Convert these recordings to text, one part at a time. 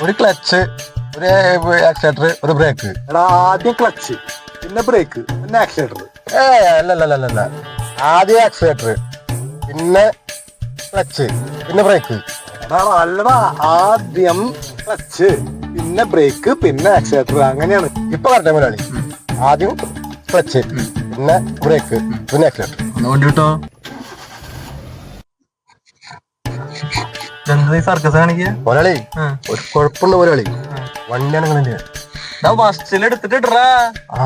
ഒരു ക്ലച്ച്, ഒരു ആക്സിലേറ്റർ, ഒരു ബ്രേക്ക്. എടാ ആദ്യം ക്ലച്ച്, പിന്നെ ബ്രേക്ക്, പിന്നെ ആക്സിലേറ്റർ. അല്ല. ആദ്യം ആക്സിലേറ്റർ, പിന്നെ ക്ലച്ച്, പിന്നെ ബ്രേക്ക്. എടാ അല്ലടാ, ആദ്യം ക്ലച്ച്, പിന്നെ ബ്രേക്ക്, പിന്നെ ആക്സിലേറ്റർ. അങ്ങനെയാണ്. ഇപ്പൊ പറഞ്ഞ മുതലാളി. ആദ്യം ക്ലച്ച്, പിന്നെ ബ്രേക്ക്, പിന്നെ ആക്സിലേറ്റർ. വണ്ടി കിട്ടോ? സർക്കസ് കാണിക്ക മുതലാളി ഒരു കുഴപ്പമുണ്ട് മുതലാളി. വണ്ടിയാണ് നിങ്ങളെ ബസ്സിലെടുത്തിട്ടാ. ആ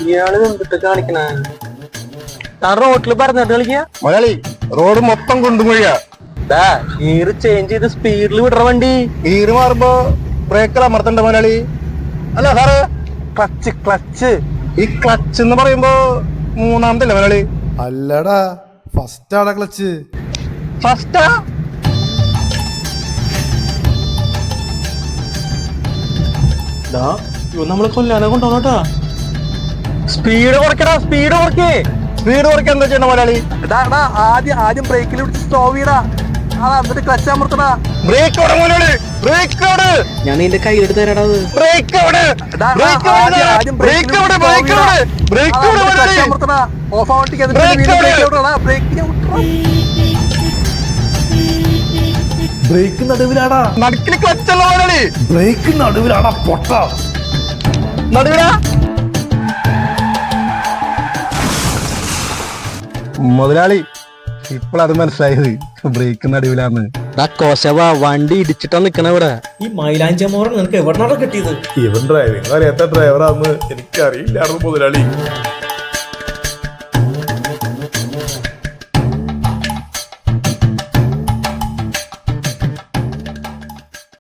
ഇയാള് എന്തിട്ട് കാണിക്കണ? റോട്ടില് പറഞ്ഞിട്ട് കളിക്ക മുതലാളി. റോഡ് മൊത്തം കൊണ്ടുപോയാ ഗിയർ ചേഞ്ച് ചെയ്ത് സ്പീഡിൽ വിടറ വണ്ടി. ഗീറ് മാറുമ്പോ ബ്രേക്കിൽ അമർത്തണ്ട മുതലാളി. അല്ല സാറ്, ക്ലച്ച്. ഈ ക്ലച്ച് എന്ന് പറയുമ്പോ മൂന്നാമതല്ലേ മുതലാളി? അല്ലടാ, ഫസ്റ്റ് ആടാ ക്ലച്ച്. ഫസ്റ്റാ? നമ്മള് കൊല്ലാനെ കൊണ്ടുപോകണോട്ടാ. സ്പീഡ് കുറയ്ക്കടാ, സ്പീഡ് കുറയ്ക്കേ. സ്പീഡ് കുറയ്ക്കാൻ എന്താ ചെയ്യണ്ട മുതലാളി? ആദ്യം ബ്രേക്കിൽ പിടിച്ച് സ്റ്റോ ചെയ്യടാ. എന്നിട്ട് ക്ലച്ച് അമർത്തടാ. ബ്രേക്ക് അവിടെ മുതലാളി, ബ്രേക്ക് അവിടെ. ഞാൻ നിന്റെ കയ്യിലെടുത്ത് തരാടാ. ബ്രേക്ക് അവിടെ, ബ്രേക്ക് അവിടെ, ബ്രേക്ക് അവിടെ, ബ്രേക്ക് അവിടെ, ബ്രേക്ക് അവിടെ മുതലാളി. അമർത്തടാ. Of ആവണ്ടിക്ക് break നടുവിലാടാ. നടുക്കിന് ക്ലച്ചല്ല മുതലാളി. ബ്രേക്ക് നടുവിലാടാ പൊട്ട. നടുവിലാ മുതലാളി. ഇപ്പോഴത് മനസ്സിലായത് ബ്രേക്ക് നടുവിലാന്ന്. വണ്ടി ഇടിച്ചിട്ടാ നിക്കണ ഇവിടെ. ഈ മൈലാഞ്ചി മോറൻ നിനക്ക് എവിടെന്നാണ് കിട്ടിയത്? ഇവൻ ഡ്രൈവിംഗ് അറിയാത്ത ഡ്രൈവറാന്ന് എനിക്കറിയില്ലായിരുന്നു മുതലാളി.